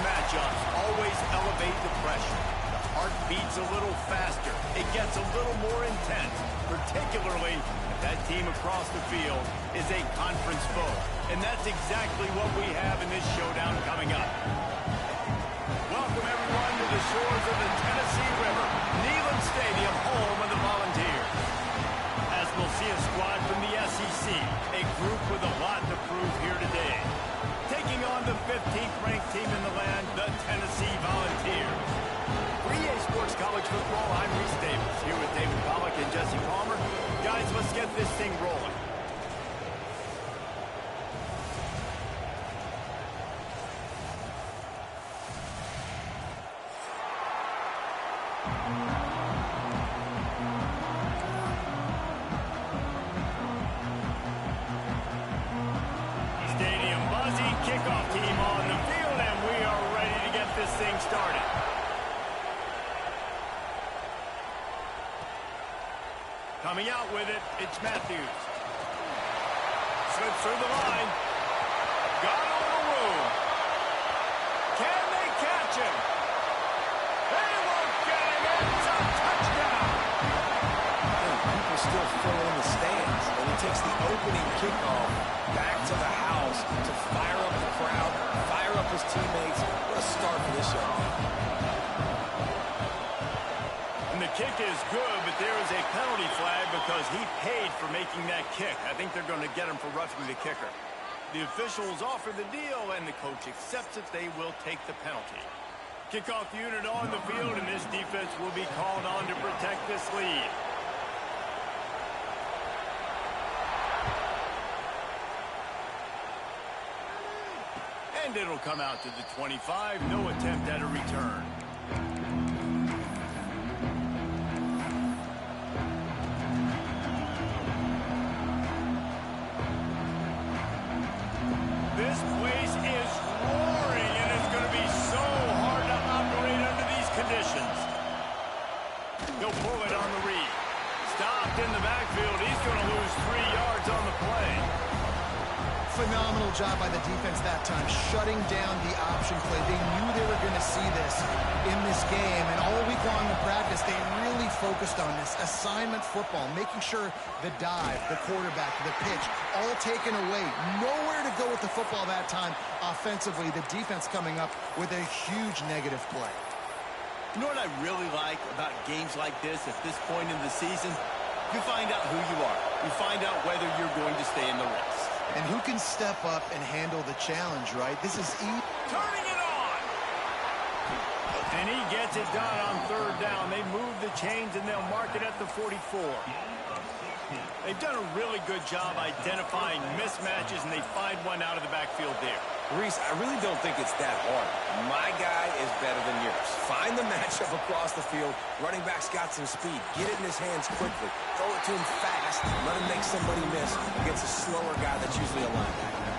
matchups always elevate the pressure. The heart beats a little faster. It gets a little more intense, particularly if that team across the field is a conference foe. And that's exactly what we have in this showdown coming up. Welcome, everyone, to the shores of the Tennessee River, Neyland Stadium, home of the Volunteers. As we'll see a squad from the SEC, a group with a lot to prove here today. Taking on the 15th ranked team in the land, the Tennessee Volunteers. For EA Sports College Football, I'm Reese Davis, here with David Pollack and Jesse Palmer. Guys, let's get this thing rolling. Stadium buzzy, kickoff team on the field, and we are ready to get this thing started. Coming out with it, it's Matthews. Slips through the line. Got on the room. Can they catch him? They won't get him. It's a touchdown. People still fill in the stands, and he takes the opening kickoff back to the house to fire up the crowd, fire up his teammates. What a start for this young man. And the kick is good, but there is a penalty flag because he paid for making that kick. I think they're going to get him for roughing the kicker. The officials offer the deal, and the coach accepts it. They will take the penalty. Kickoff unit on the field, and this defense will be called on to protect this lead. And it'll come out to the 25. No attempt at a return. This place is roaring, and it's going to be so hard to operate under these conditions. He'll pull it on the read. Stopped in the backfield. He's going to lose 3 yards on the play. Phenomenal job by the defense that time, shutting down the option play. They knew they were going to see this in this game, and all week long in practice, they really focused on this assignment football, making sure the dive, the quarterback, the pitch, all taken away. Nowhere to go with the football that time offensively. The defense coming up with a huge negative play. You know what I really like about games like this at this point in the season? You find out who you are. You find out whether you're going to stay in the race. And who can step up and handle the challenge, right? This is turning it on. And he gets it done on third down. They move the chains, and they'll mark it at the 44. They've done a really good job identifying mismatches, and they find one out of the backfield there. Reese, I really don't think it's that hard. My guy is better than yours. Find the matchup across the field. Running back's got some speed. Get it in his hands quickly. Throw it to him fast. Let him make somebody miss against a slower guy that's usually a linebacker.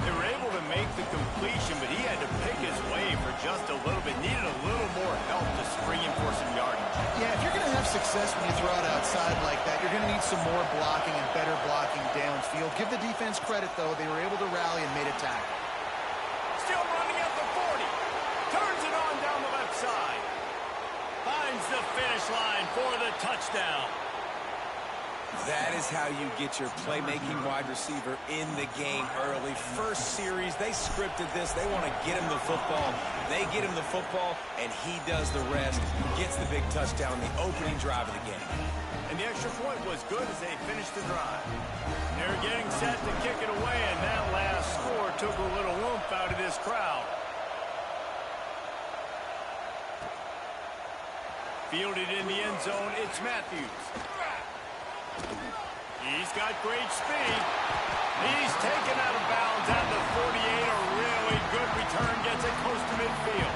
They were able to make the completion, but he had to pick his way for just a little bit. Needed a little more help to spring him for some yardage. Yeah, if you're going to have success when you throw it outside like that, you're going to need some more blocking and better blocking downfield. Give the defense credit, though. They were able to rally and made a tackle. Still running at the 40. Turns it on down the left side. Finds the finish line for the touchdown. That is how you get your playmaking wide receiver in the game early. First series, they scripted this. They want to get him the football. They get him the football, and he does the rest. Gets the big touchdown, the opening drive of the game. And the extra point was good as they finished the drive. They're getting set to kick it away, and that last score took a little oomph out of this crowd. Fielded in the end zone, it's Matthews. He's got great speed. He's taken out of bounds at the 48. A really good return, gets it close to midfield.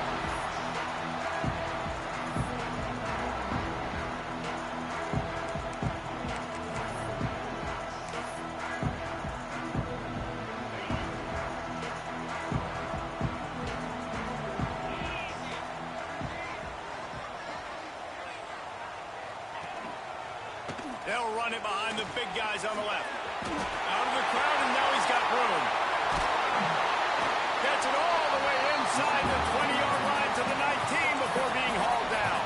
They'll run it behind the big guys on the left. Out of the crowd, and now he's got room. Gets it all the way inside. inside the 20-yard line to the 19 before being hauled down.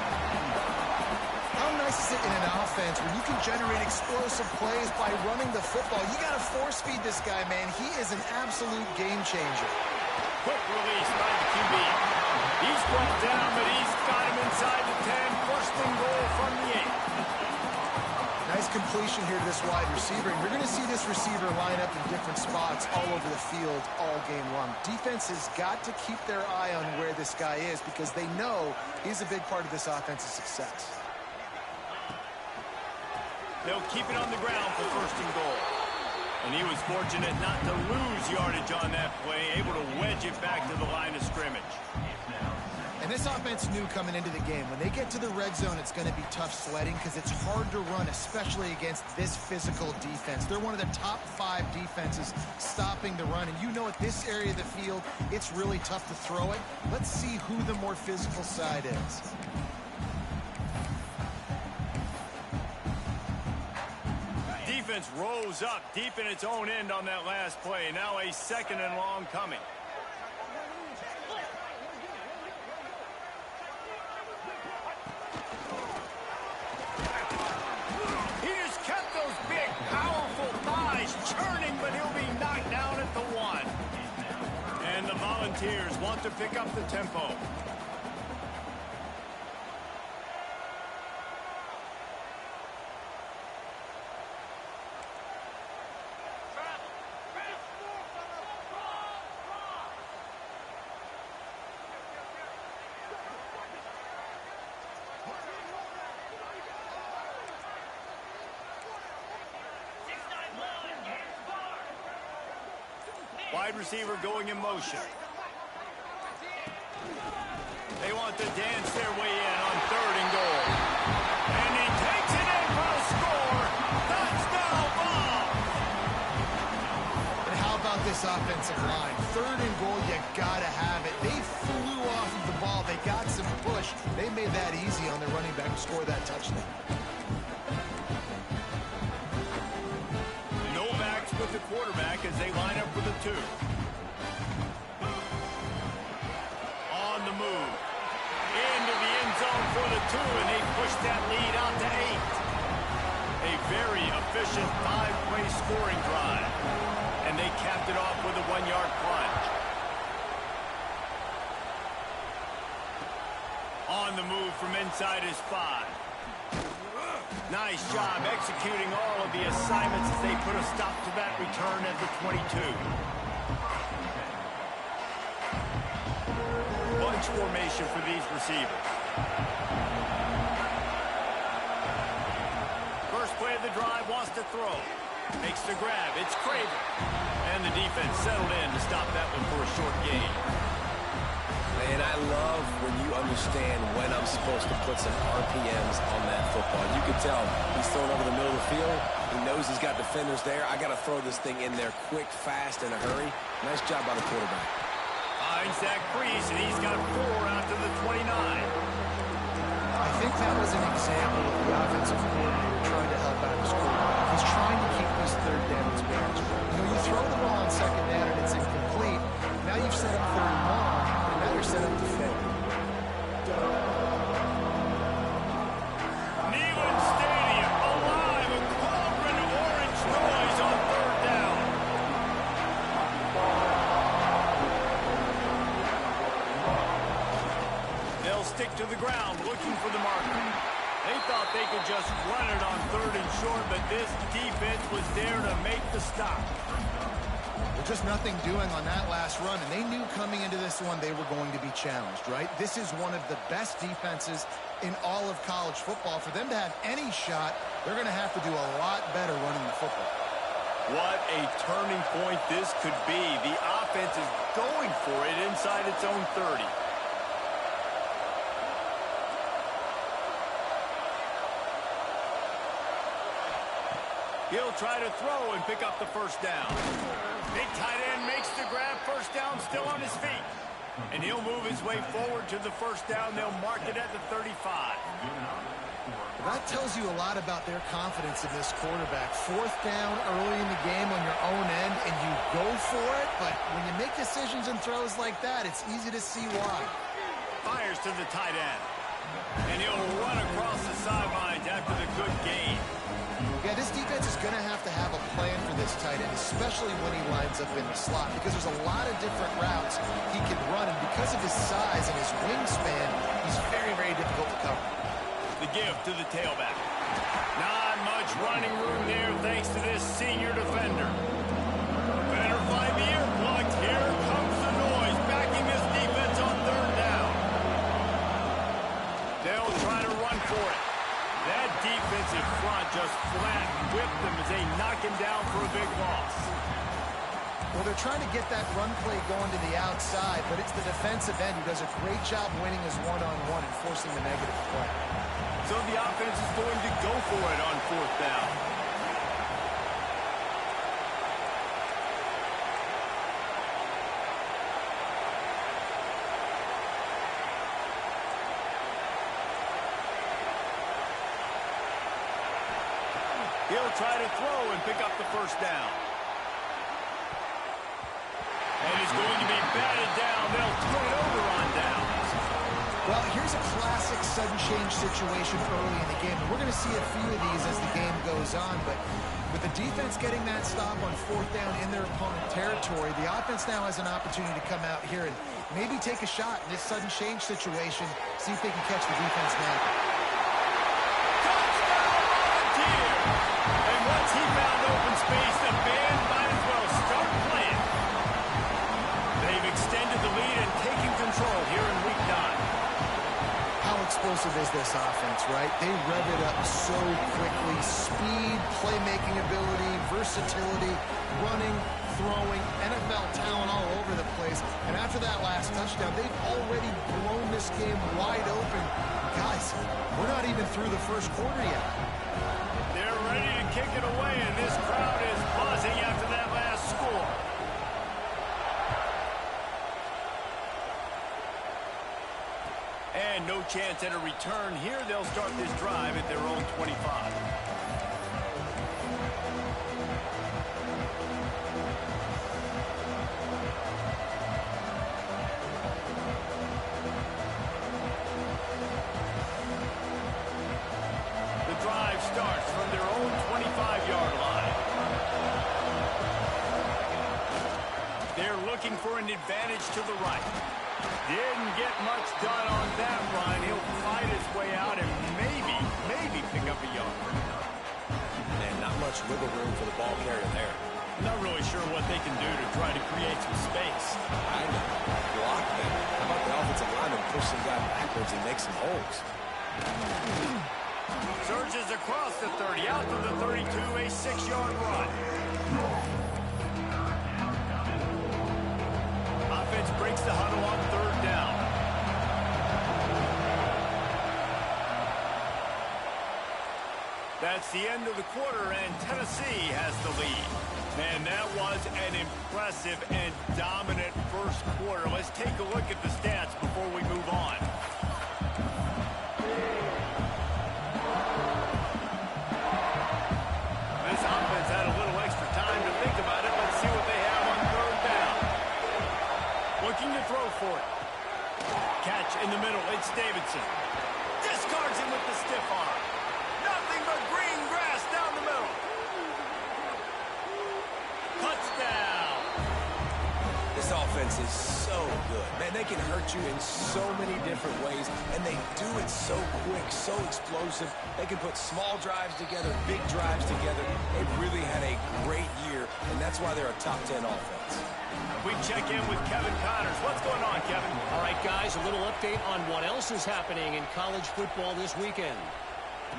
How nice is it in an offense when you can generate explosive plays by running the football? You got to force feed this guy, man. He is an absolute game changer. Quick release by the QB. He's brought down, but he's got him inside the 10. First and goal from the 8. Nice completion here to this wide receiver. And you're going to see this receiver line up in different spots all over the field all game long. Defense has got to keep their eye on where this guy is because they know he's a big part of this offense's success. They'll keep it on the ground for first and goal. And he was fortunate not to lose yardage on that play, able to wedge it back to the line of scrimmage. And this offense knew coming into the game, when they get to the red zone, it's going to be tough sledding because it's hard to run, especially against this physical defense. They're one of the top 5 defenses stopping the run. And you know at this area of the field, it's really tough to throw it. Let's see who the more physical side is. Defense rose up deep in its own end on that last play. Now a second and long coming. He just kept those big, powerful thighs churning, but he'll be knocked down at the 1. And the Volunteers want to pick up the tempo. Wide receiver going in motion. They want to dance their way in on third and goal. And he takes it in for a score. Touchdown ball. And how about this offensive line? Third and goal, you got to have it. They flew off of the ball. They got some push. They made that easy on their running back to score that touchdown. With the quarterback as they line up for the 2. On the move. Into the end zone for the 2, and they push that lead out to 8. A very efficient 5-play scoring drive. And they capped it off with a 1-yard plunge. On the move from inside his 5. Nice job executing all of the assignments as they put a stop to that return at the 22. Bunch formation for these receivers. First play of the drive, wants to throw. Makes the grab. It's Craven. And the defense settled in to stop that one for a short gain. And I love when you understand when I'm supposed to put some RPMs on that football. You can tell he's throwing over the middle of the field. He knows he's got defenders there. I got to throw this thing in there quick, fast, in a hurry. Nice job by the quarterback. Finds that crease, and he's got 4 out to the 29. I think that was an example of the offensive coordinator trying to help out his quarterback. He's trying to keep these third downs manageable. You know, you throw the ball on second down and it's incomplete. Now you've set up third and long. Now you're set up to fail. Neyland Stadium alive, a cauldron of orange noise on third down. They'll stick to the ground looking for the marker. They thought they could just run it on third and short, but this defense was there to make the stop. Just nothing doing on that last run, and they knew coming into this one they were going to be challenged, right? This is one of the best defenses in all of college football. For them to have any shot, they're going to have to do a lot better running the football. What a turning point this could be. The offense is going for it inside its own 30. He'll try to throw and pick up the first down. Big tight end makes the grab. First down, still on his feet. And he'll move his way forward to the first down. They'll mark it at the 35. That tells you a lot about their confidence in this quarterback. Fourth down early in the game on your own end, and you go for it, but when you make decisions and throws like that, it's easy to see why. Fires to the tight end. And he'll run across the sidelines after the good gain. Yeah, this defense is going to have a plan for this tight end, especially when he lines up in the slot, because there's a lot of different routes he can run, and because of his size and his wingspan, he's very, very difficult to cover. The give to the tailback. Not much running room there thanks to this senior defender. Better find the earplugs. Here comes the noise, backing this defense on third down. They'll try to run for it. That defensive front just flat whipped them as they knock him down for a big loss. Well, they're trying to get that run play going to the outside, but it's the defensive end who does a great job winning his one-on-one and forcing the negative play. So the offense is going to go for it on fourth down. He'll try to throw and pick up the first down. And he's going to be batted down. They'll turn it over on downs. Well, here's a classic sudden change situation early in the game. We're going to see a few of these as the game goes on, but with the defense getting that stop on fourth down in their opponent territory, the offense now has an opportunity to come out here and maybe take a shot in this sudden change situation, see if they can catch the defense now. And once he found open space, the band might as well start playing. They've extended the lead and taken control here in week 9. How explosive is this offense, right? They rev it up so quickly. Speed, playmaking ability, versatility, running, throwing, NFL talent all over the place. And after that last touchdown, they've already blown this game wide open. Guys, we're not even through the first quarter yet. They're ready to kick it away, and this crowd is buzzing after that last score. And no chance at a return here. They'll start this drive at their own 25. The drive starts from their own 25-yard line. They're looking for an advantage to the right. Didn't get much done on that run. He'll fight his way out and maybe pick up a yard. And not much wiggle room for the ball carrier there. Not really sure what they can do to try to create some space. I know. Block them. How about the offensive lineman push some guy backwards and make some holes? Surges across the 30, out to the 32, a 6-yard run. Offense breaks the huddle on third down. That's the end of the quarter, and Tennessee has the lead. Man, that was an impressive and dominant first quarter. Let's take a look at the stats before we move on. This offense had a little extra time to think about it. Let's see what they have on third down. Looking to throw for it. Catch in the middle. It's Davidson. Discards him with the stiff arm. Nothing but green grass down the middle. Touchdown. This offense is so good. Man, they can hurt you in so many different ways, and they do it so quick, so explosive. They can put small drives together, big drives together. They've really had a great year, and that's why they're a top 10 offense. We check in with Kevin Connors. What's going on, Kevin? All right, guys, a little update on what else is happening in college football this weekend.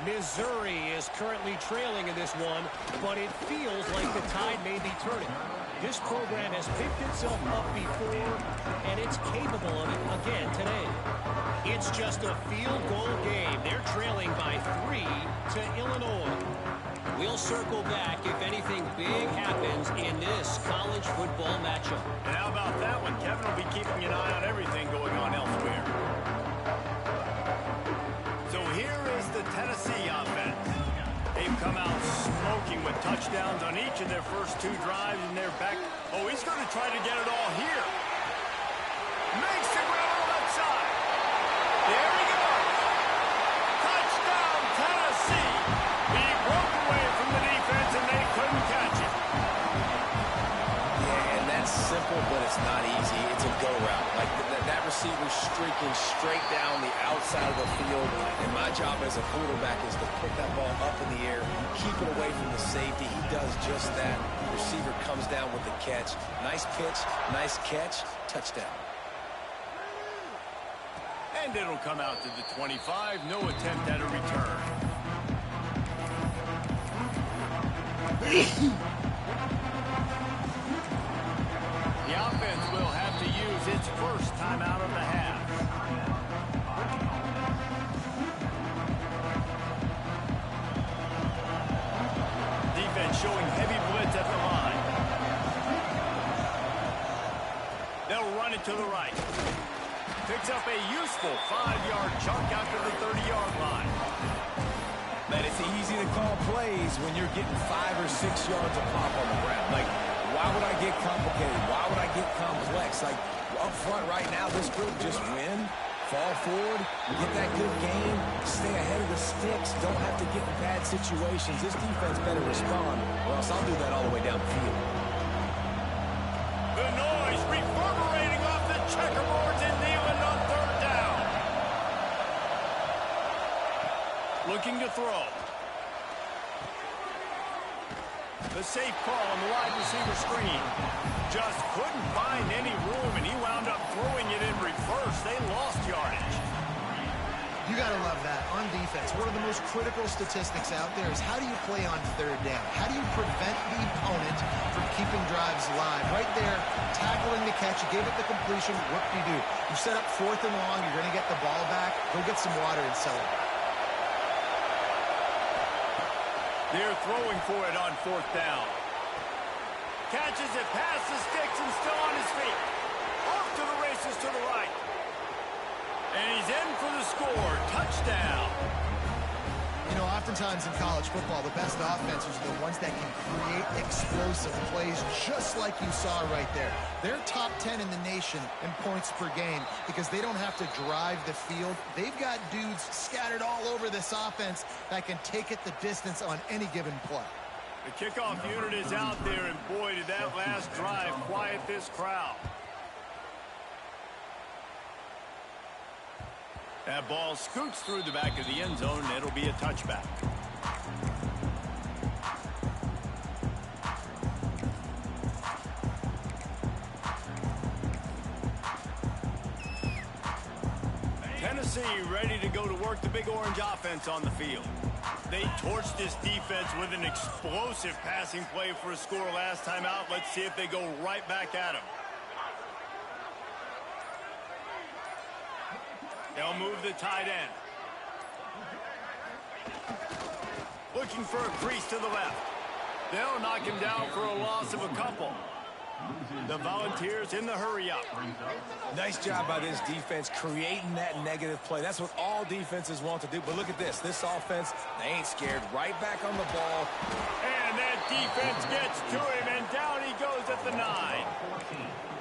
Missouri is currently trailing in this one, but it feels like the tide may be turning. This program has picked itself up before, and it's capable of it again today. It's just a field goal game. They're trailing by 3 to Illinois. We'll circle back if anything big happens in this college football matchup. And how about that one? Kevin will be keeping an eye on everything going on elsewhere. So here is the Tennessee offense. come out smoking with touchdowns on each of their first 2 drives, and they're back. Oh, he's going to try to get it all here. Makes the grab on the left side. There he goes. Touchdown, Tennessee. He broke away from the defense, and they couldn't catch it. Yeah, and that's simple, but it's not easy. It's a go route. Like that receiver streaking straight down the outside of the field, and my job as a quarterback is to put that ball up in the air, keep it away from the safety. He does just that. The receiver comes down with the catch. Nice pitch, nice catch, touchdown. And it'll come out to the 25. No attempt at a return. The offense will have to use its first timeout of the half. Defense showing heavy blitz at the line. They'll run it to the right. Picks up a useful 5-yard chunk after the 30-yard line. Man, it's easy to call plays when you're getting 5 or 6 yards of pop on the ground. Like, why would I get complicated? Why would I get complex? Like, up front right now, this group just win, fall forward, get that good game, stay ahead of the sticks, don't have to get in bad situations. This defense better respond, or else I'll do that all the way down the field. The noise reverberating off the checkerboards in Neyland on 3rd down. Looking to throw. The safe call on the wide receiver screen. Just couldn't find any room, and he wound up throwing it in reverse. They lost yardage. You got to love that. On defense, one of the most critical statistics out there is how do you play on 3rd down? How do you prevent the opponent from keeping drives alive? Right there, tackling the catch. You gave it the completion. What do? You set up 4th and long. You're going to get the ball back. Go get some water and celebrate. They're throwing for it on 4th down. Catches it past the sticks and still on his feet. Off to the races to the right. And he's in for the score. Touchdown. You know, oftentimes in college football, the best offenses are the ones that can create explosive plays, just like you saw right there. They're top 10 in the nation in points per game because they don't have to drive the field. They've got dudes scattered all over this offense that can take it the distance on any given play. The kickoff unit is out there, and boy, did that last drive quiet this crowd. That ball scoots through the back of the end zone, and it'll be a touchback. Tennessee ready to go to work the Big Orange offense on the field. They torched this defense with an explosive passing play for a score last time out. Let's see if they go right back at him. They'll move the tight end. Looking for a crease to the left. They'll knock him down for a loss of a couple. The Volunteers in the hurry-up. Nice job by this defense creating that negative play. That's what all defenses want to do. But look at this. This offense, they ain't scared. Right back on the ball. And that defense gets to him, and down he goes at the 9.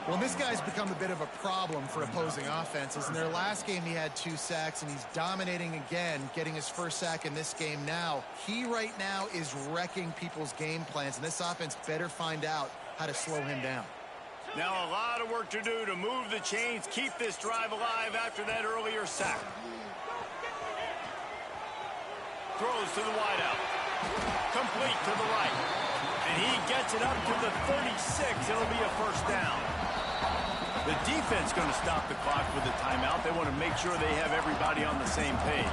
Well, this guy's become a bit of a problem for opposing offenses. In their last game, he had 2 sacks, and he's dominating again, getting his first sack in this game now. He right now is wrecking people's game plans, and this offense better find out how to slow him down. Now a lot of work to do to move the chains, keep this drive alive after that earlier sack. Throws to the wideout. Complete to the right. And he gets it up to the 36. It'll be a first down. The defense going to stop the clock with a timeout. They want to make sure they have everybody on the same page.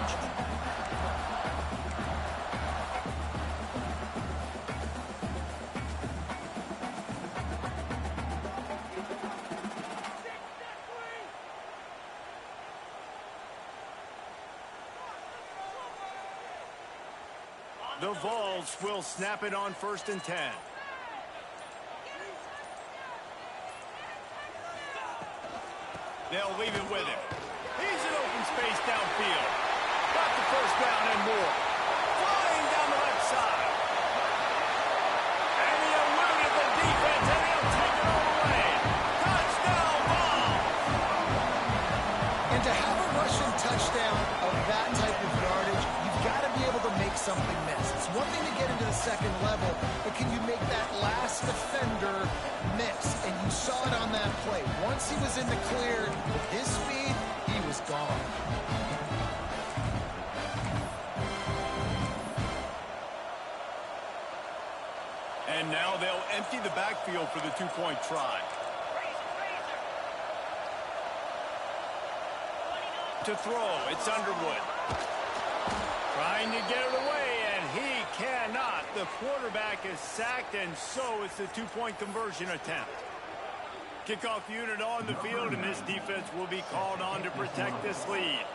The Vols will snap it on 1st and 10. They'll leave it with him. He's in open space downfield. Got the first down and more. Flying down the left side. something miss. It's one thing to get into the second level, but can you make that last defender miss? And you saw it on that play. Once he was in the clear, with his speed, he was gone. And now they'll empty the backfield for the two-point try. To throw, it's Underwood. Trying to get it away, and he cannot. The quarterback is sacked, and so it's the two-point conversion attempt. Kickoff unit on the field, and this defense will be called on to protect this lead.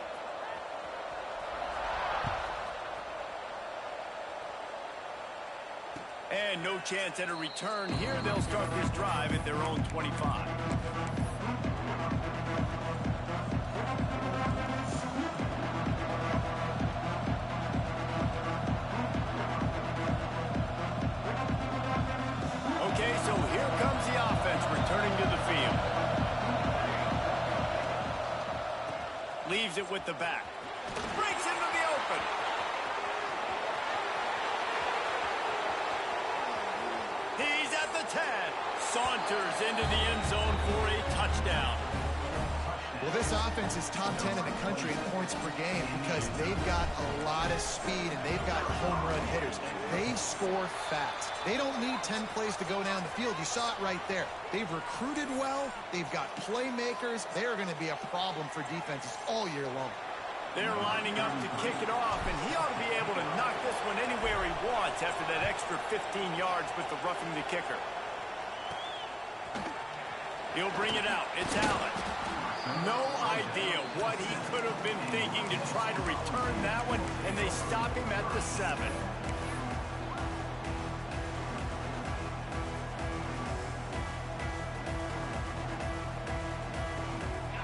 And no chance at a return here. They'll start this drive at their own 25. Okay, so here comes the offense returning to the field. Leaves it with the back. Breaks into the open. He's at the 10. Saunters into the end zone for a touchdown. Well, this offense is top 10 in the country in points per game because they've got a lot of speed and they've got home run hitters. They score fast. They don't need 10 plays to go down the field. You saw it right there. They've recruited well. They've got playmakers. They're going to be a problem for defenses all year long. They're lining up to kick it off, and he ought to be able to knock this one anywhere he wants after that extra 15 yards with the roughing the kicker. He'll bring it out. It's Allen. No idea what he could have been thinking to try to return that one, and they stop him at the 7.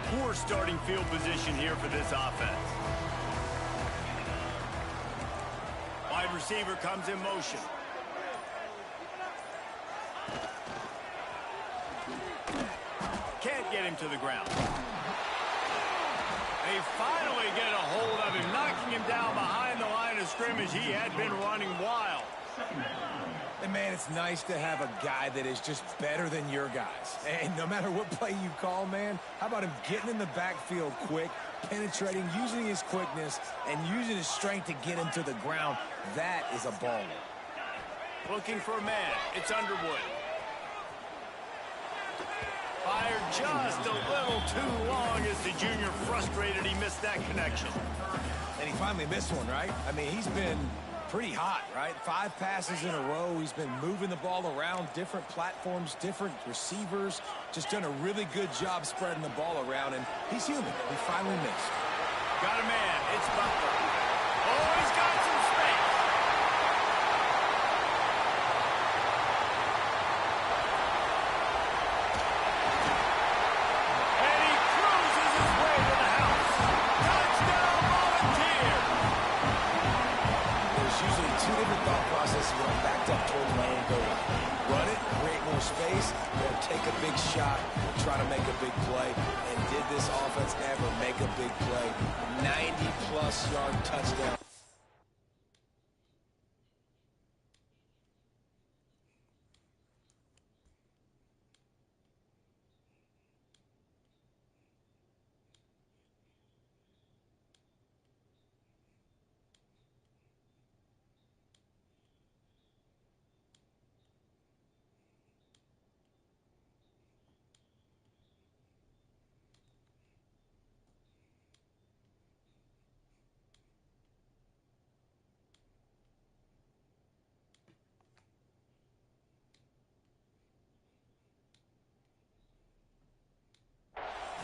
Poor starting field position here for this offense. Wide receiver comes in motion. Can't get him to the ground. They finally get a hold of him, knocking him down behind the line of scrimmage. He had been running wild. And, man, it's nice to have a guy that is just better than your guys. And no matter what play you call, man, how about him getting in the backfield quick, penetrating, using his quickness, and using his strength to get him to the ground? That is a baller. Looking for a man. It's Underwood. Fired just a little too long as the junior frustrated. He missed that connection. And he finally missed one, right? I mean, he's been pretty hot, right? 5 passes in a row. He's been moving the ball around, different platforms, different receivers. Just done a really good job spreading the ball around, and he's human. He finally missed. Got a man. It's Butler. Oh, he's got some space. And he cruises his way to the house. Touchdown, Volunteer. There's usually 2 different thought processes when I'm backed up towards my own goal. Run it, create more space, or take a big shot and try to make a big play. And did this offense ever make a big play? 90-plus yard touchdown.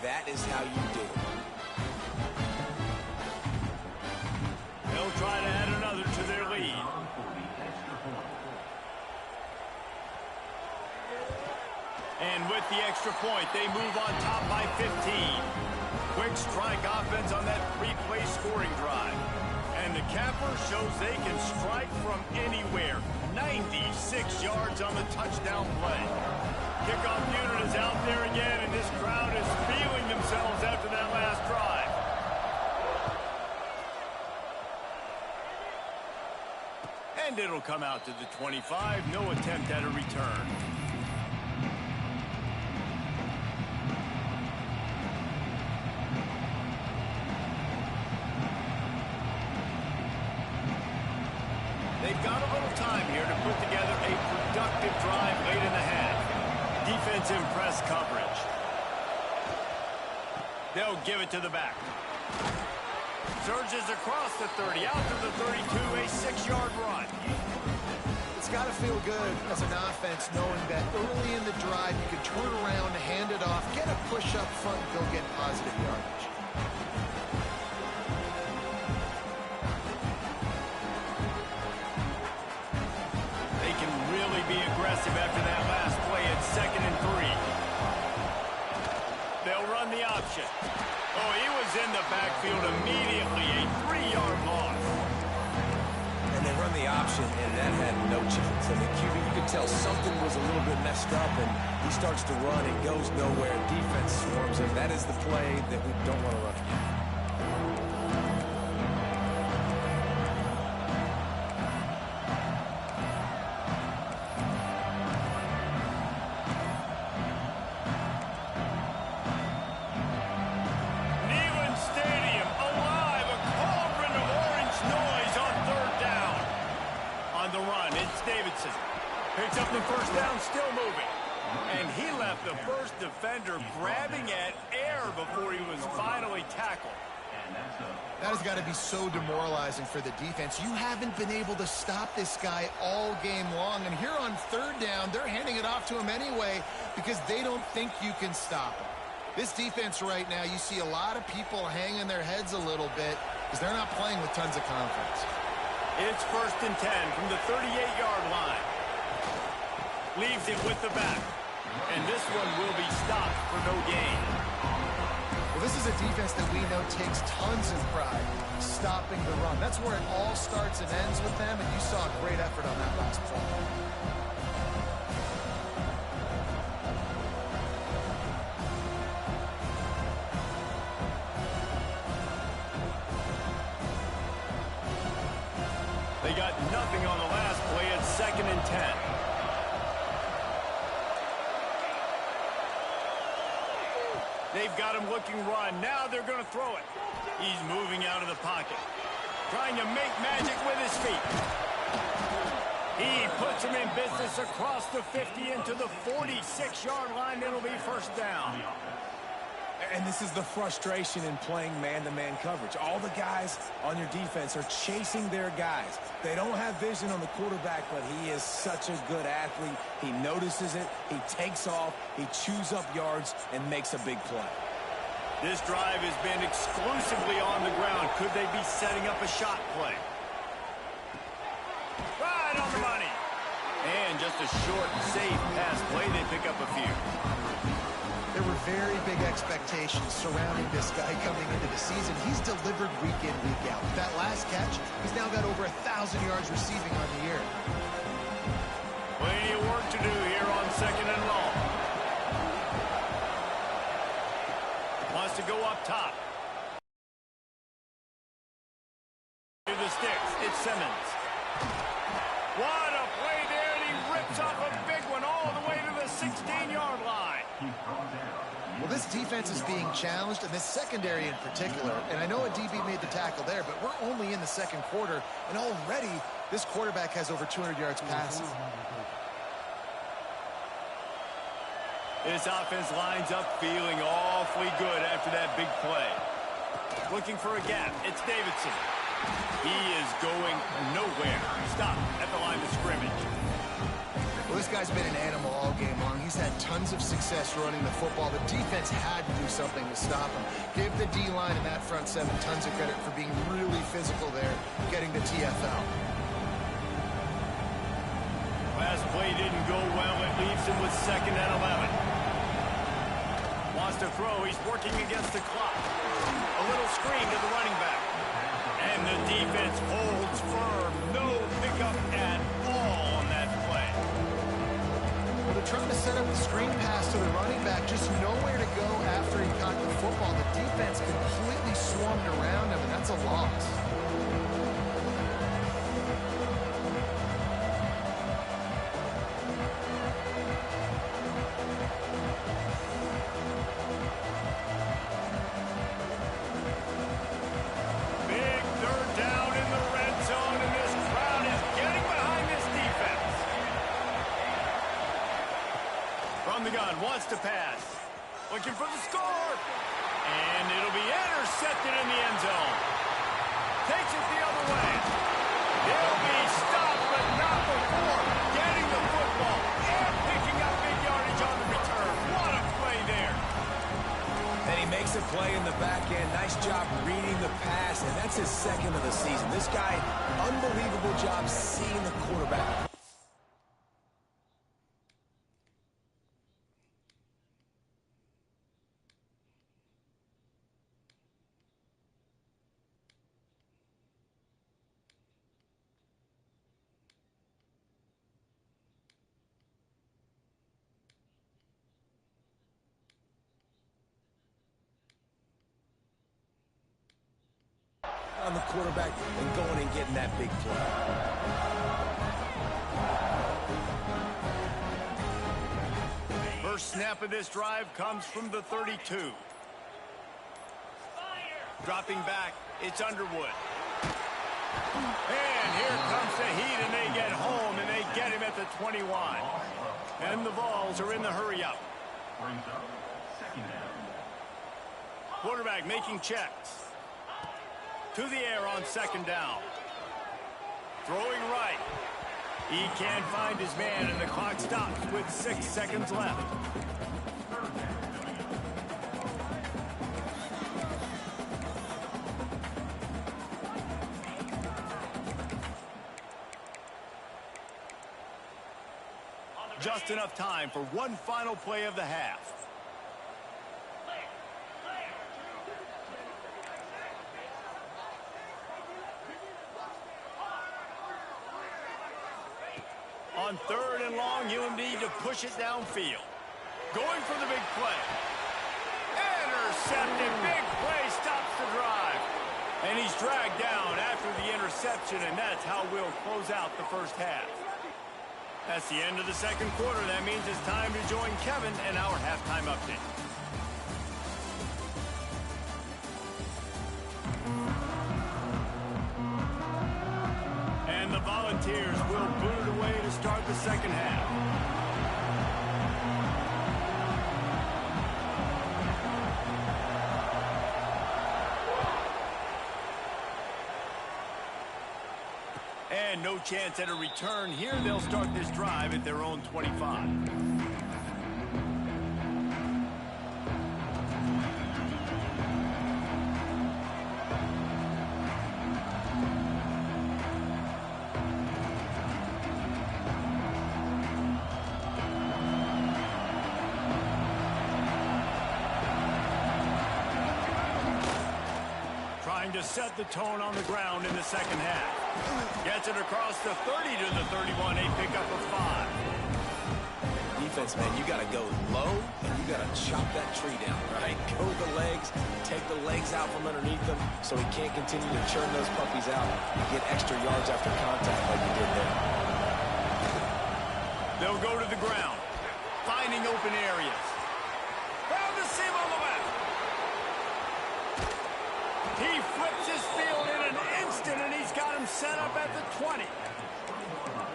That is how you do it. They'll try to add another to their lead. And with the extra point, they move on top by 15. Quick strike offense on that 3-play scoring drive. And the capper shows they can strike from anywhere. 96 yards on the touchdown play. Kickoff unit is out there again, and this crowd is feeling themselves after that last drive. And it'll come out to the 25. No attempt at a return. They've got a little time here to put together a productive drive late in the half. Defense in press coverage. They'll give it to the back. Surges across the 30, out to the 32, a 6-yard run. It's got to feel good as an offense knowing that early in the drive you can turn around, hand it off, get a push up front, and go get positive yardage. They can really be aggressive after that last play at 2nd and 3. They'll run the option. Oh, he was in the backfield immediately, a 3-yard loss. And they run the option, and that had no chance. And the QB, you could tell something was a little bit messed up, and he starts to run and goes nowhere. Defense swarms him. That is the play that we don't want to run again. Picks up the first down, still moving. And he left the first defender grabbing at air before he was finally tackled. That has got to be so demoralizing for the defense. You haven't been able to stop this guy all game long. And here on 3rd down, they're handing it off to him anyway because they don't think you can stop him. This defense right now, you see a lot of people hanging their heads a little bit because they're not playing with tons of confidence. It's 1st and 10 from the 38-yard line. Leaves it with the back. And this one will be stopped for no gain. Well, this is a defense that we know takes tons of pride stopping the run. That's where it all starts and ends with them, and you saw a great effort on that last play. They got nothing on the last play at 2nd and 10. They've got him looking run. Now they're going to throw it. He's moving out of the pocket. Trying to make magic with his feet. He puts him in business across the 50 into the 46-yard line. It'll be 1st down. And this is the frustration in playing man-to-man coverage. All the guys on your defense are chasing their guys. They don't have vision on the quarterback, but he is such a good athlete. He notices it, he takes off, he chews up yards, and makes a big play. This drive has been exclusively on the ground. Could they be setting up a shot play? Right on the money. And just a short, safe pass play. They pick up a few. There were very big expectations surrounding this guy coming into the season. He's delivered week in, week out. With that last catch, he's now got over 1,000 yards receiving on the year. Plenty of work to do here on 2nd and long. Wants to go up top. To the sticks, it's Simmons. What a play there, and he rips off a big one all the way to the 16-yard line. Well, this defense is being challenged, and this secondary in particular. And I know a DB made the tackle there, but we're only in the 2nd quarter, and already this quarterback has over 200 yards passing. This offense lines up feeling awfully good after that big play. Looking for a gap. It's Davidson. He is going nowhere. Stop at the line of scrimmage. Well, this guy's been an animal all game long. He's had tons of success running the football. The defense had to do something to stop him. Give the D-line and that front 7 tons of credit for being really physical there, getting the TFL. Last play didn't go well. It leaves him with 2nd and 11. Wants to throw. He's working against the clock. A little screen to the running back. And the defense holds firm. No pickup at all on that play. Well, they're trying to set up the screen pass to the running back. Just nowhere to go after he caught the football. The defense completely swarmed around him, and that's a loss. wants to pass. Looking for the score. And it'll be intercepted in the end zone. Takes it the other way. He'll be stopped, but not before getting the football and picking up big yardage on the return. What a play there. And he makes a play in the back end. Nice job reading the pass, and that's his second of the season. This guy, unbelievable job seeing the quarterback. On the quarterback and going and getting that big play. First snap of this drive comes from the 32. Dropping back, it's Underwood. And here comes the heat, and they get home, and they get him at the 21. And the Vols are in the hurry-up. Quarterback making checks. To the air on second down. Throwing right. He can't find his man, and the clock stops with 6 seconds left. Just enough time for one final play of the half. On third and long, he'll need to push it downfield. Going for the big play. Intercepted. Big play stops the drive. And he's dragged down after the interception, and that's how we'll close out the first half. That's the end of the second quarter. That means it's time to join Kevin and our halftime update. And the Volunteers will boot it away to start the second half. And no chance at a return here. They'll start this drive at their own 25. To set the tone on the ground in the second half. Gets it across the 30 to the 31, a pickup of 5. Defense, man, you got to go low, and you got to chop that tree down, right? Go the legs, take the legs out from underneath them so he can't continue to churn those puppies out and get extra yards after contact like he did there. They'll go to the ground, finding open areas. Found the seam on the left. He flips his field in an instant, and he's got him set up at the 20.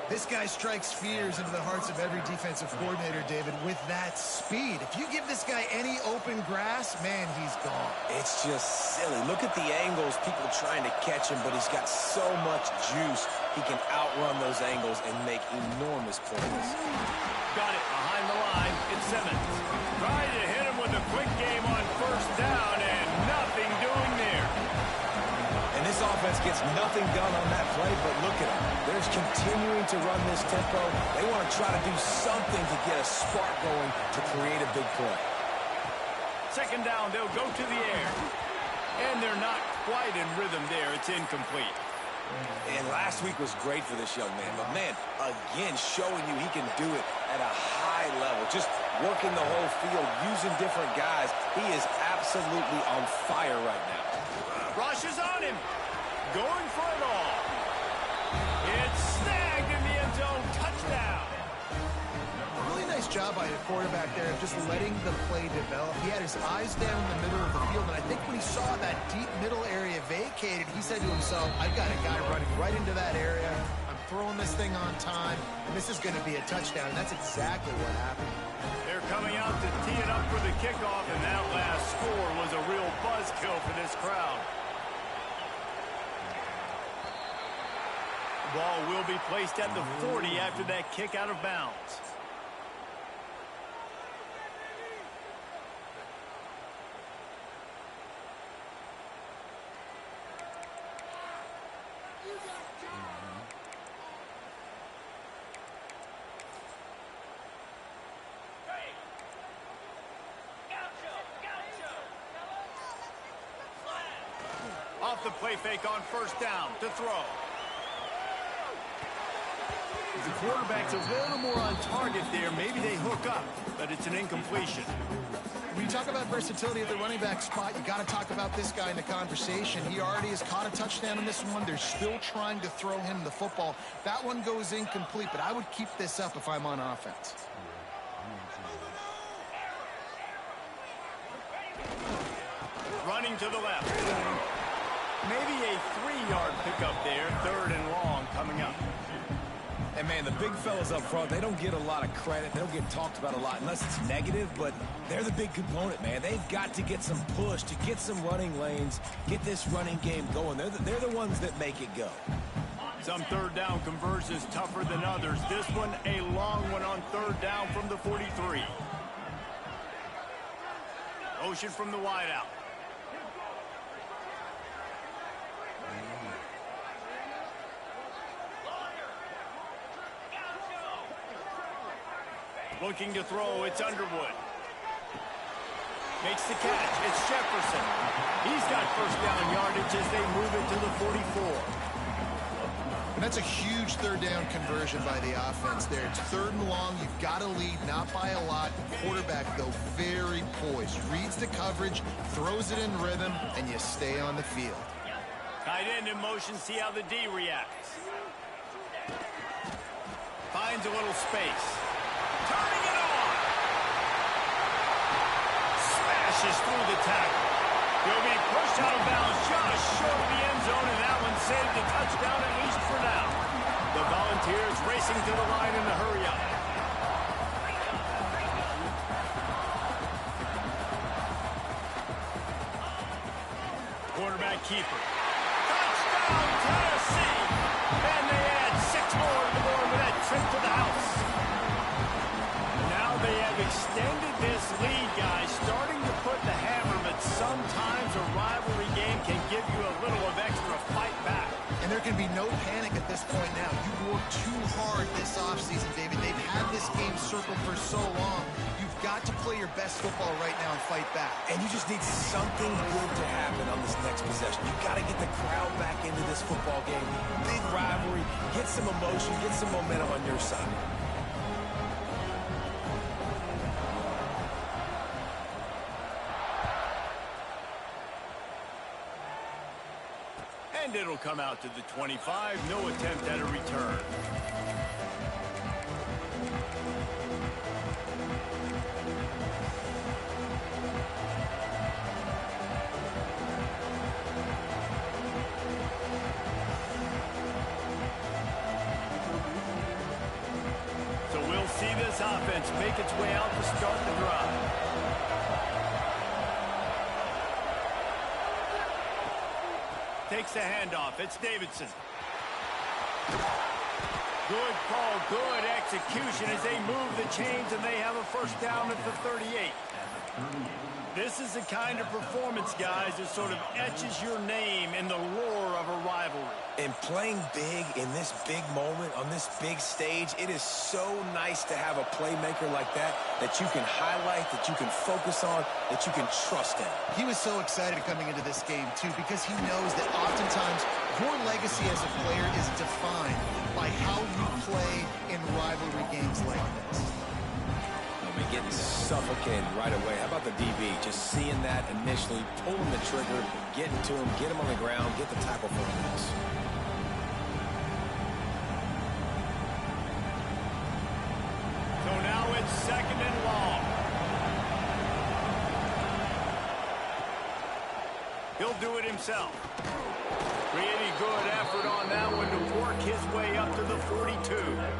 This guy strikes fears into the hearts of every defensive coordinator, David, with that speed. If you give this guy any open grass, man, he's gone. It's just silly. Look at the angles, people trying to catch him, but he's got so much juice. He can outrun those angles and make enormous plays. Got it behind the line. It's Simmons. Trying to hit him with a quick game on first down, and nothing doing there. And this offense gets nothing done on that play, but look at them. They're continuing to run this tempo. They want to try to do something to get a spark going to create a big play. Second down, they'll go to the air. And they're not quite in rhythm there. It's incomplete. And last week was great for this young man. But, man, again, showing you he can do it at a high level. Just working the whole field, using different guys. He is absolutely on fire right now. Rush is on him. Going for it all. It's snagged in the end zone. Touchdown. Really nice job by the quarterback there of just letting the play develop. He had his eyes down in the middle of the field, and I think when he saw that deep middle area vacated, he said to himself, I've got a guy running right into that area. I'm throwing this thing on time, and this is going to be a touchdown, and that's exactly what happened. They're coming out to tee it up for the kickoff, and that last score was a real buzzkill for this crowd. Ball will be placed at the 40 after that kick out of bounds. Off the play fake on first down to throw. The quarterback's a little more on target there. Maybe they hook up, but it's an incompletion. When you talk about versatility at the running back spot, you got to talk about this guy in the conversation. He already has caught a touchdown in this one. They're still trying to throw him the football. That one goes incomplete, but I would keep this up if I'm on offense. Running to the left. Maybe a 3-yard pickup there. 3rd and long coming up. And, man, the big fellas up front, they don't get a lot of credit. They don't get talked about a lot unless it's negative, but they're the big component, man. They've got to get some push, to get some running lanes, get this running game going. They're the ones that make it go. Some 3rd down conversions tougher than others. This one, a long one on 3rd down from the 43. Motion from the wideout. Looking to throw, it's Underwood. Makes the catch, it's Jefferson. He's got first down yardage as they move it to the 44. And that's a huge 3rd down conversion by the offense there. It's 3rd and long. You've got to lead, not by a lot. Quarterback, though, very poised. Reads the coverage, throws it in rhythm, and you stay on the field. Tight end in motion, see how the D reacts. Finds a little space. Turning it on. Smashes through the tackle. He'll be pushed out of bounds just short of the end zone, and that one saved a touchdown at least for now. The Volunteers racing to the line in a hurry up. Quarterback keeper. Touchdown, Tennessee! And they add 6 more to the board with that trip to the house. Now they have extended this lead, guys, starting to put the hammer, but sometimes a rivalry game can give you a little of extra fight back. And there can be no panic at this point now. You worked too hard this offseason, David. They've had this game circled for so long. You've got to play your best football right now and fight back. And you just need something good to happen on this next possession. You got to get the crowd back into this football game. Big rivalry. Get some emotion. Get some momentum on your side. And it'll come out to the 25. No attempt at a return. So we'll see this offense make its way out to start the drive. Takes the handoff. It's Davidson. Good call, good execution as they move the chains and they have a first down at the 38. This is the kind of performance, guys, that sort of etches your name in the lore of a rivalry. And playing big in this big moment, on this big stage, it is so nice to have a playmaker like that you can highlight, that you can focus on, that you can trust in. He was so excited coming into this game, too, because he knows that oftentimes your legacy as a player is defined by how you play in rivalry games like this. Getting suffocated right away. How about the DB? Just seeing that initially, pulling the trigger, getting to him, get him on the ground, get the tackle for the loss. So now it's 2nd and long. He'll do it himself. Pretty good effort on that one to work his way up to the the 42. Man,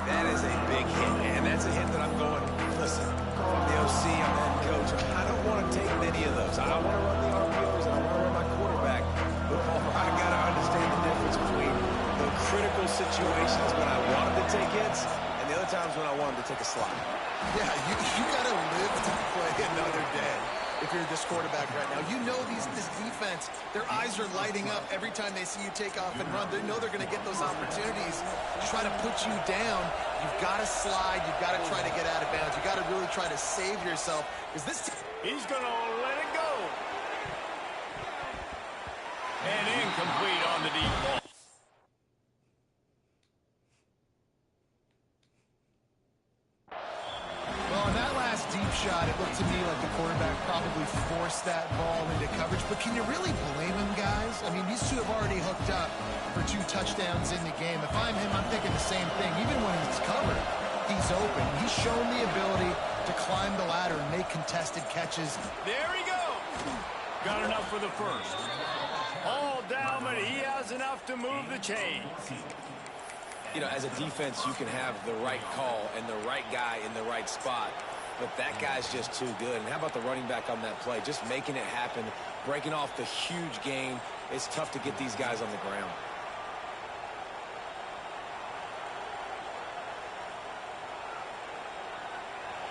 that is a big hit, man. That's a hit that I'm going, listen, I'm the OC, I'm the head coach. I don't want to take many of those. I want to run the RPOs and I want to run my quarterback. But I got to understand the difference between the critical situations when I wanted to take hits and the other times when I wanted to take a slide. Yeah, you got to live to play another day. If you're this quarterback right now, you know this defense, their eyes are lighting up every time they see you take off and run. They know they're going to get those opportunities to try to put you down. You've got to slide. You've got to try to get out of bounds. You've got to really try to save yourself. Because this He's going to let it go. And incomplete on the deep ball. Well, on that last deep shot, it looked to me like the quarterback probably forced that ball into coverage. But can you really blame him, guys? I mean, these two have already hooked up for 2 touchdowns in the game. If I'm him, I'm thinking the same thing. Even when he's covered, he's open. He's shown the ability to climb the ladder and make contested catches. There he goes. Got enough for the first. All down, but he has enough to move the chains. You know, as a defense, you can have the right call and the right guy in the right spot, but that guy's just too good. And how about the running back on that play? Just making it happen, breaking off the huge gain. It's tough to get these guys on the ground.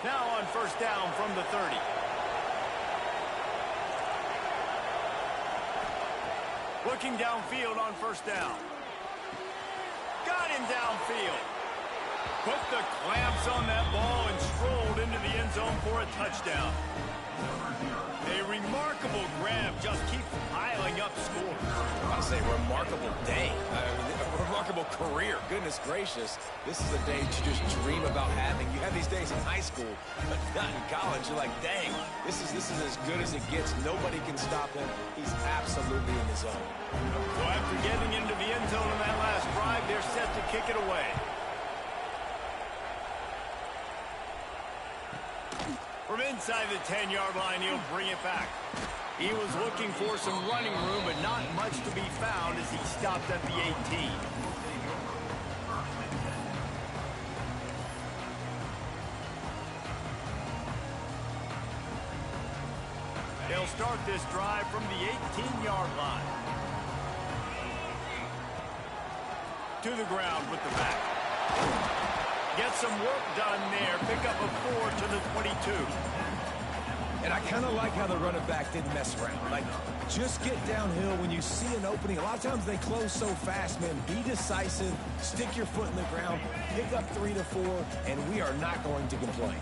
Now on first down from the 30. Looking downfield on first down. Got him downfield. Put the clamps on that ball and strolled into the end zone for a touchdown. A remarkable grab, just keeps piling up scores. I say remarkable day. A remarkable career. Goodness gracious. This is a day to just dream about having. You have these days in high school, but not in college. You're like, dang, this is as good as it gets. Nobody can stop him. He's absolutely in the zone. So after getting into the end zone on that last drive, they're set to kick it away. From inside the 10-yard line, he'll bring it back. He was looking for some running room, but not much to be found as he stopped at the 18. They'll start this drive from the 18-yard line. To the ground with the back. Get some work done there. Pick up a 4 to the 22. And I kind of like how the running back didn't mess around. Like, just get downhill when you see an opening. A lot of times they close so fast, man. Be decisive. Stick your foot in the ground. Pick up 3 to 4, and we are not going to complain.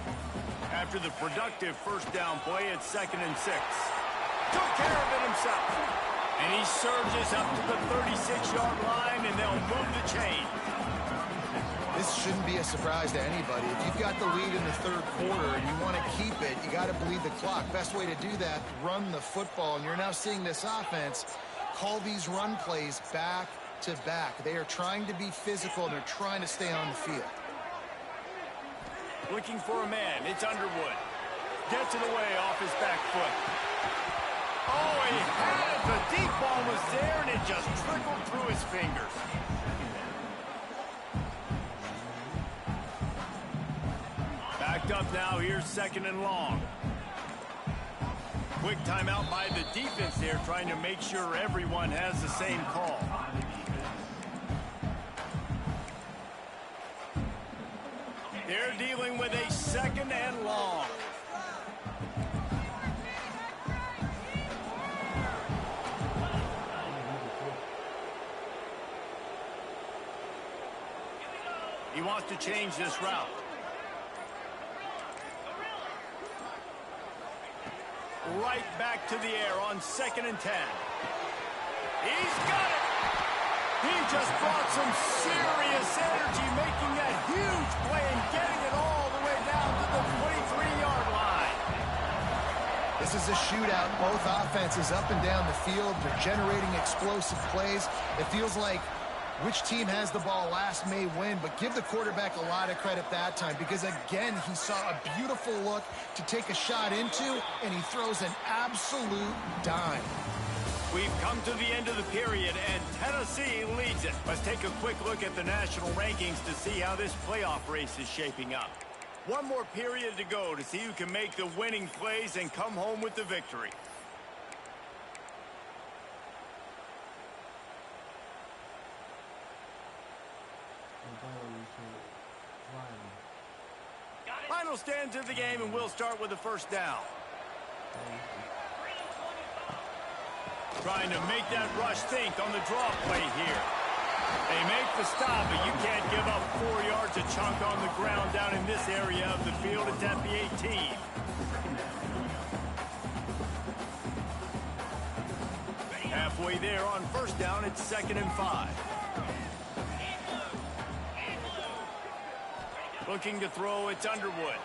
After the productive first down play, it's 2nd and 6. Took care of it himself. And he surges up to the 36-yard line, and they'll move the chain. This shouldn't be a surprise to anybody. If you've got the lead in the 3rd quarter and you want to keep it, you got to bleed the clock. Best way to do that, run the football. And you're now seeing this offense call these run plays back to back. They are trying to be physical, and they're trying to stay on the field. Looking for a man. It's Underwood. Gets it away off his back foot. Oh, he had it. The deep ball was there, and it just trickled through his fingers. Backed up now. Here's 2nd and long. Quick timeout by the defense there, trying to make sure everyone has the same call. They're dealing with a 2nd and long. He wants to change this route. Right back to the air on 2nd and 10. He's got it. He just brought some serious energy, making that huge play and getting it all the way down to the 23-yard line. This is a shootout. Both offenses up and down the field. They're generating explosive plays. It feels like which team has the ball last may win, but give the quarterback a lot of credit that time because, again, he saw a beautiful look to take a shot into, and he throws an absolute dime. We've come to the end of the period, and Tennessee leads it. Let's take a quick look at the national rankings to see how this playoff race is shaping up. One more period to go to see who can make the winning plays and come home with the victory. Final stands of the game, and we'll start with the first down. Trying to make that rush think on the draw play here. They make the stop, but you can't give up 4 yards a chunk on the ground down in this area of the field. It's at the 18. Halfway there on first down, it's 2nd and 5. Looking to throw, it's Underwood.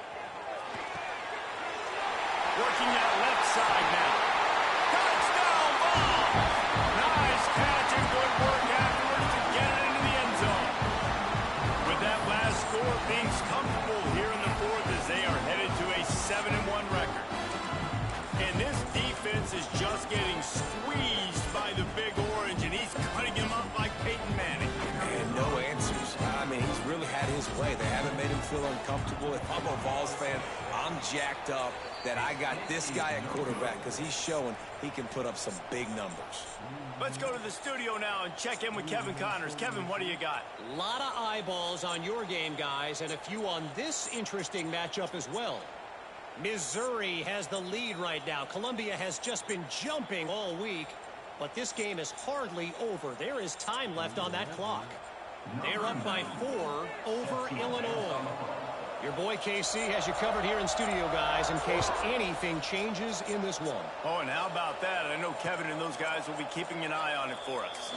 Working that left side now. Touchdown ball! Nice catch and good work afterwards to get it into the end zone. With that last score, being comfortable here in the fourth as they are headed to a 7-1 record. And this defense is just getting squeezed by the Big Orange, and he's cutting him up like Peyton Manning. And no answers. I mean, he's really had his way. They haven't made him feel uncomfortable. If I'm a Vols fan, I'm jacked up that I got this guy at quarterback because he's showing he can put up some big numbers. Let's go to the studio now and check in with Kevin Connors. Kevin, what do you got? A lot of eyeballs on your game, guys, and a few on this interesting matchup as well. Missouri has the lead right now. Columbia has just been jumping all week, but this game is hardly over. There is time left on that clock. They're up by 4 over Illinois. Your boy KC has you covered here in studio, guys, in case anything changes in this one. Oh, and how about that? I know Kevin and those guys will be keeping an eye on it for us.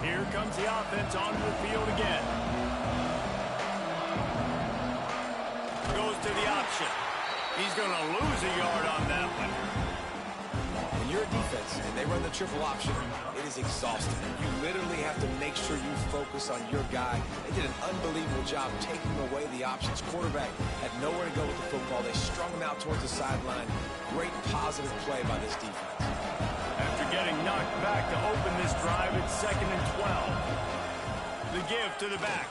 Here comes the offense onto the field again. Goes to the option. He's going to lose a yard on that one. When you're a defense and they run the triple option, it is exhausting. You literally have to make sure you focus on your guy. They did an unbelievable job taking away the options. Quarterback had nowhere to go with the football. They strung him out towards the sideline. Great positive play by this defense. After getting knocked back to open this drive, it's 2nd and 12. The give to the back.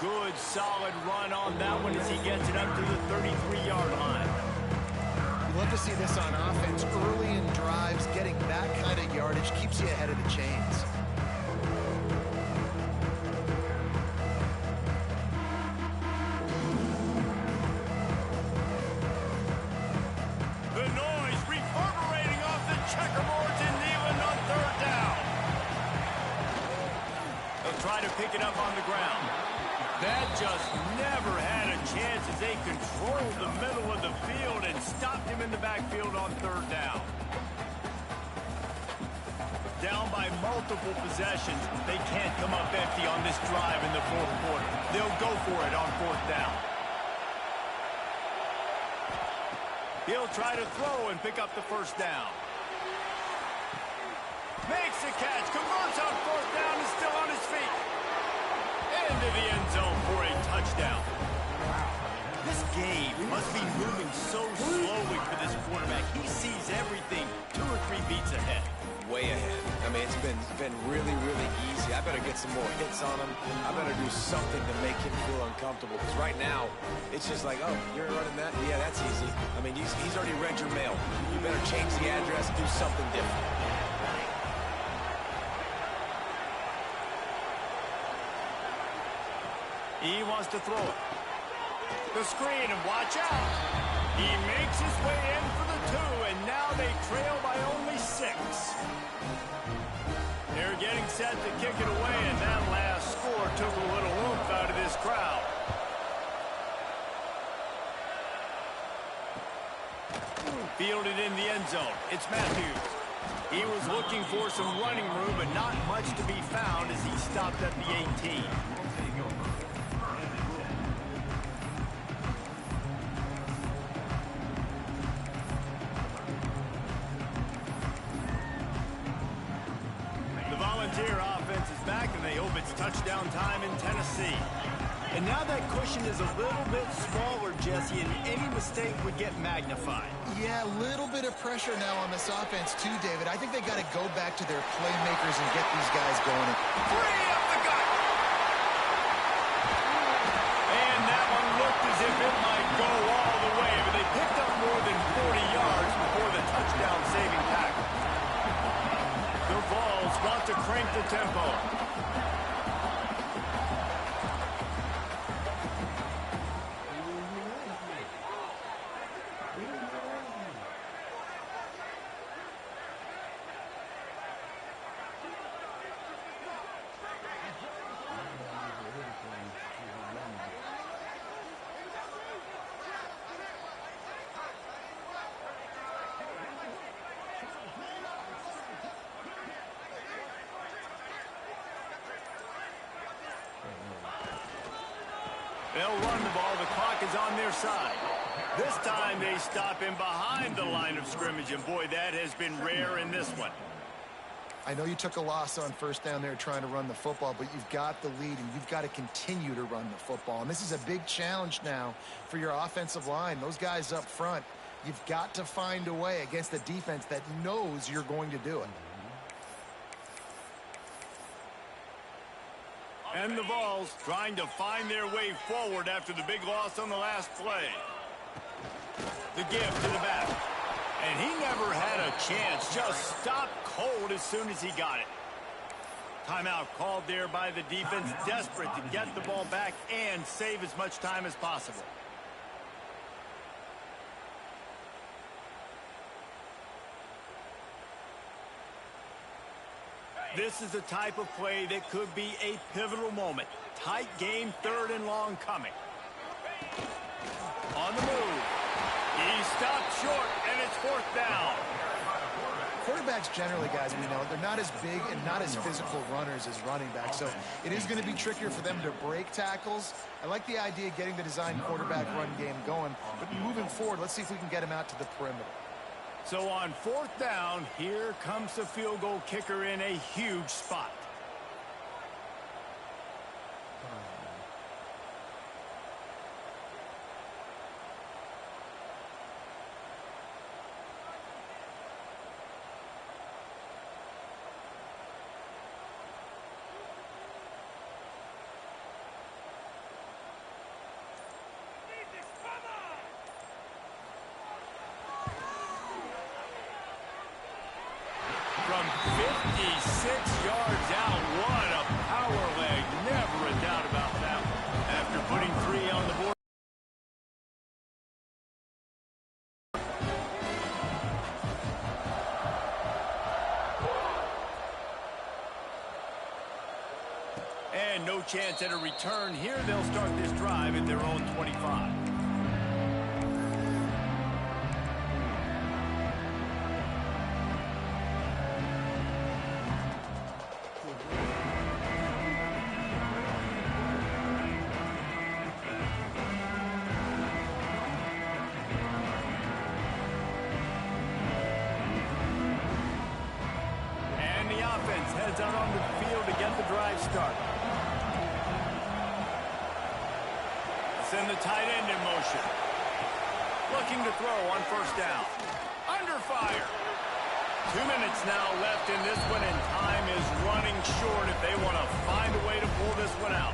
Good, solid run on that one as he gets it up to the 33-yard line. You love to see this on offense. Early in drives, getting that kind of yardage keeps you ahead of the chains. Try to pick it up on the ground. That just never had a chance as they controlled the middle of the field and stopped him in the backfield on 3rd down. Down by multiple possessions, they can't come up empty on this drive in the 4th quarter. They'll go for it on 4th down. He'll try to throw and pick up the 1st down. Makes the catch, converts on 4th down, is still on his feet. Into the end zone for a touchdown. This game must be moving so slowly for this quarterback. He sees everything 2 or 3 beats ahead. Way ahead. I mean, it's been really, really easy. I better get some more hits on him. I better do something to make him feel uncomfortable. Because right now, it's just like, oh, you're running that? Yeah, that's easy. I mean, he's already read your mail. You better change the address, do something different. He wants to throw it. The screen, and watch out. He makes his way in for the 2, and now they trail by only 6. They're getting set to kick it away, and that last score took a little oomph out of this crowd. Fielded in the end zone. It's Matthews. He was looking for some running room, but not much to be found as he stopped at the 18. here. Offense is back, and they hope it's touchdown time in Tennessee. And now that cushion is a little bit smaller, Jesse, and any mistake would get magnified. Yeah, a little bit of pressure now on this offense too, David. I think they got to go back to their playmakers and get these guys going. Free up the gut! And that one looked as if it might go all the way, but they picked up more than 40 yards before the touchdown-saving tackle. The Vols about to crank the tempo. They'll run the ball. The clock is on their side. This time they stop him behind the line of scrimmage, and boy, that has been rare in this one. I know you took a loss on first down there trying to run the football, but you've got the lead, and you've got to continue to run the football. And this is a big challenge now for your offensive line. Those guys up front, you've got to find a way against a defense that knows you're going to do it. And the Vols trying to find their way forward after the big loss on the last play. The give to the back. And he never had a chance. Just stopped cold as soon as he got it. Timeout called there by the defense, desperate to get the ball back and save as much time as possible. This is the type of play that could be a pivotal moment. Tight game, third and long coming. On the move. He stopped short, and it's fourth down. Quarterbacks generally, guys, we know, they're not as big and not as physical runners as running backs, so it is going to be trickier for them to break tackles. I like the idea of getting the design quarterback run game going, but moving forward, let's see if we can get him out to the perimeter. So on fourth down, here comes the field goal kicker in a huge spot. From 56 yards out, what a power leg. Never a doubt about that one. After putting 3 on the board. And no chance at a return here. They'll start this drive at their own 25. Heads out onto the field to get the drive started. Send the tight end in motion. Looking to throw on first down. Under fire. 2 minutes now left in this one, and time is running short if they want to find a way to pull this one out.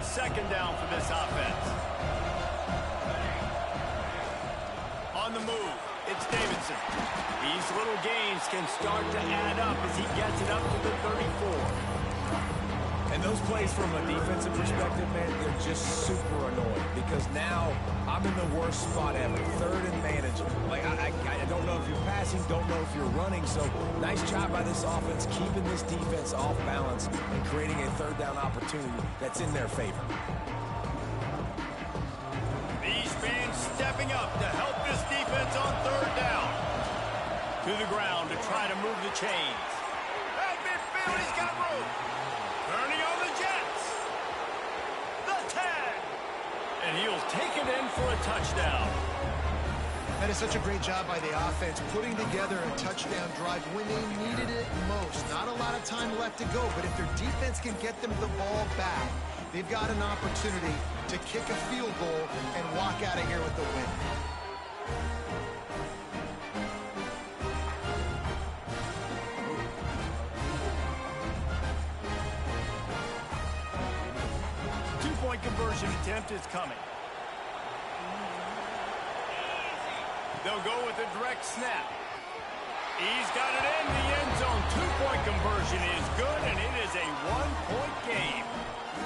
Second down for this offense. On the move, it's Davidson. These little gains can start to add up as he gets it up to the 34. And those plays from a defensive perspective, man, they're just super annoying because now I'm in the worst spot ever. Third and management. Like, I don't know if you're passing, don't know if you're running. So nice job by this offense keeping this defense off balance and creating a third down opportunity that's in their favor. These fans stepping up to help this defense on third. To the ground to try to move the chains. At midfield, he's got room. Turning on the Jets. The 10. And he'll take it in for a touchdown. That is such a great job by the offense, putting together a touchdown drive when they needed it most. Not a lot of time left to go, but if their defense can get them the ball back, they've got an opportunity to kick a field goal and walk out of here with the win. Two-point conversion attempt is coming. They'll go with a direct snap. He's got it in the end zone. Two-point conversion is good, and it is a one-point game.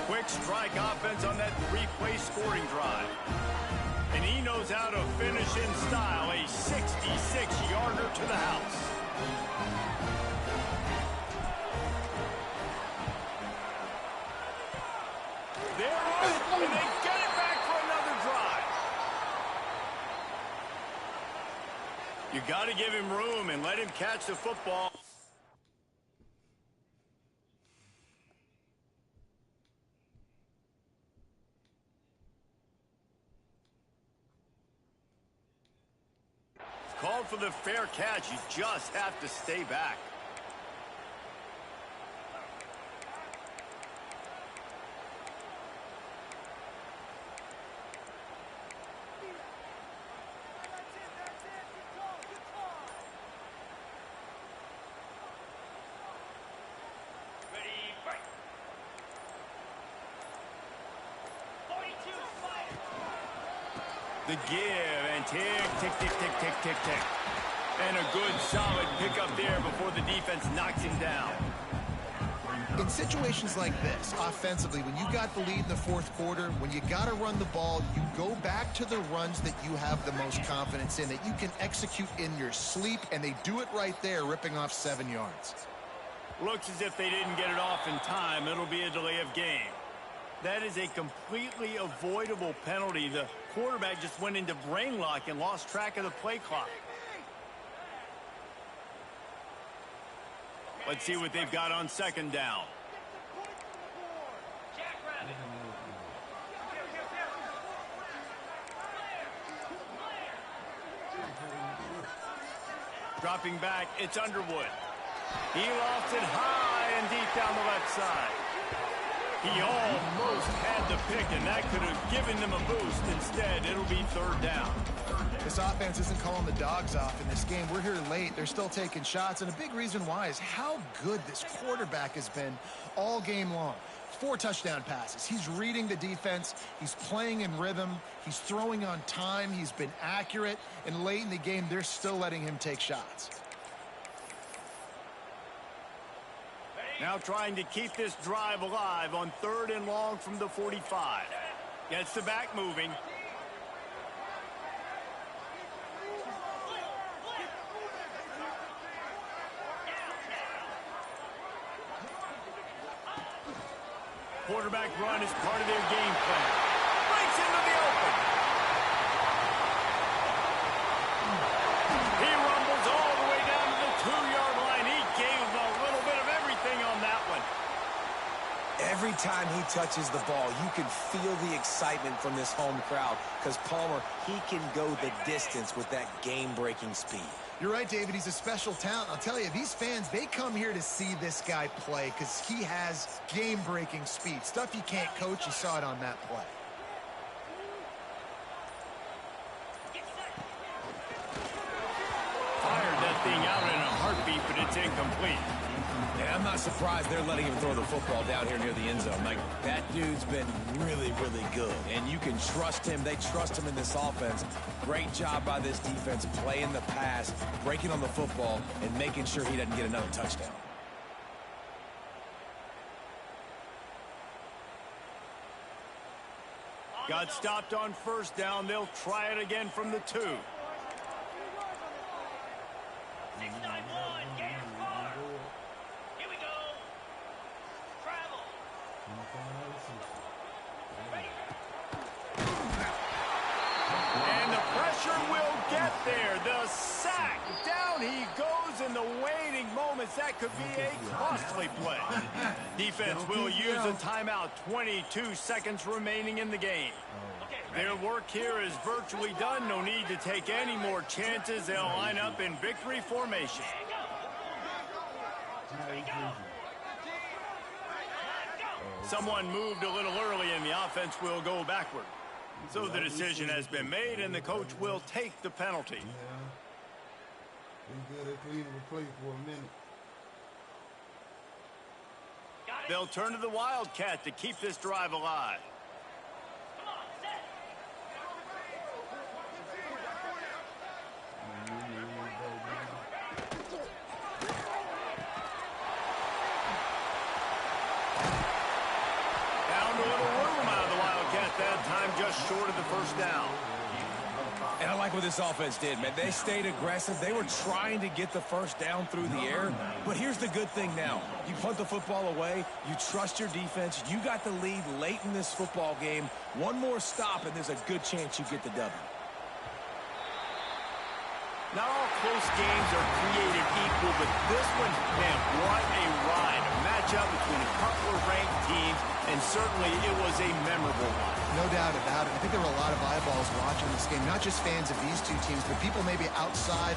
Quick strike offense on that three-play scoring drive. And he knows how to finish in style. A 66-yarder to the house. They're on, and they get it back for another drive. You got to give him room and let him catch the football. It's called for the fair catch. You just have to stay back. The give and tick, tick, tick, tick, tick, tick, tick. And a good solid pickup there before the defense knocks him down. In situations like this, offensively, when you got the lead in the fourth quarter, when you got to run the ball, you go back to the runs that you have the most confidence in, that you can execute in your sleep, and they do it right there, ripping off 7 yards. Looks as if they didn't get it off in time. It'll be a delay of game. That is a completely avoidable penalty. The quarterback just went into brain lock and lost track of the play clock. Let's see what they've got on second down. Dropping back, it's Underwood. He lost it high and deep down the left side. He almost had the pick, and that could have given them a boost. Instead, it'll be third down. This offense isn't calling the dogs off in this game. We're here late. They're still taking shots, and a big reason why is how good this quarterback has been all game long. 4 touchdown passes. He's reading the defense. He's playing in rhythm. He's throwing on time. He's been accurate. And late in the game, they're still letting him take shots. Now trying to keep this drive alive on 3rd and long from the 45. Gets the back moving. Quarterback run is part of their game plan. Breaks into the open. He rumbles all the way down to the 2-yard line. He gave them a little bit of everything on that one. Every time he touches the ball, you can feel the excitement from this home crowd because Palmer, he can go the distance with that game-breaking speed. You're right, David. He's a special talent. I'll tell you, these fans, they come here to see this guy play because he has game-breaking speed. Stuff you can't coach. You saw it on that play. Fired that thing out in a heartbeat, but it's incomplete. And I'm not surprised they're letting him throw the football down here near the end zone. Like, that dude's been really, really good. And you can trust him. They trust him in this offense. Great job by this defense playing the pass, breaking on the football, and making sure he doesn't get another touchdown. Got stopped on 1st down. They'll try it again from the 2. 691, Gators far. Here we go. Travel. And the pressure will get there. The sack. Down he goes. as that could be a costly play. Defense will use a timeout. 22 seconds remaining in the game. Their work here is virtually done. No need to take any more chances. They'll line up in victory formation. Someone moved a little early, and the offense will go backward. So the decision has been made, and the coach will take the penalty. They'll turn to the Wildcat to keep this drive alive. That time just short of the first down. And I like what this offense did, man. They stayed aggressive. They were trying to get the first down through the air. But here's the good thing now. You punt the football away. You trust your defense. You got the lead late in this football game. One more stop, and there's a good chance you get the W. Not all close games are created equal, but this one, man, what a ride. A matchup between a couple of ranked teams, and certainly it was a memorable one. No doubt about it. I think there were a lot of eyeballs watching this game, not just fans of these two teams, but people maybe outside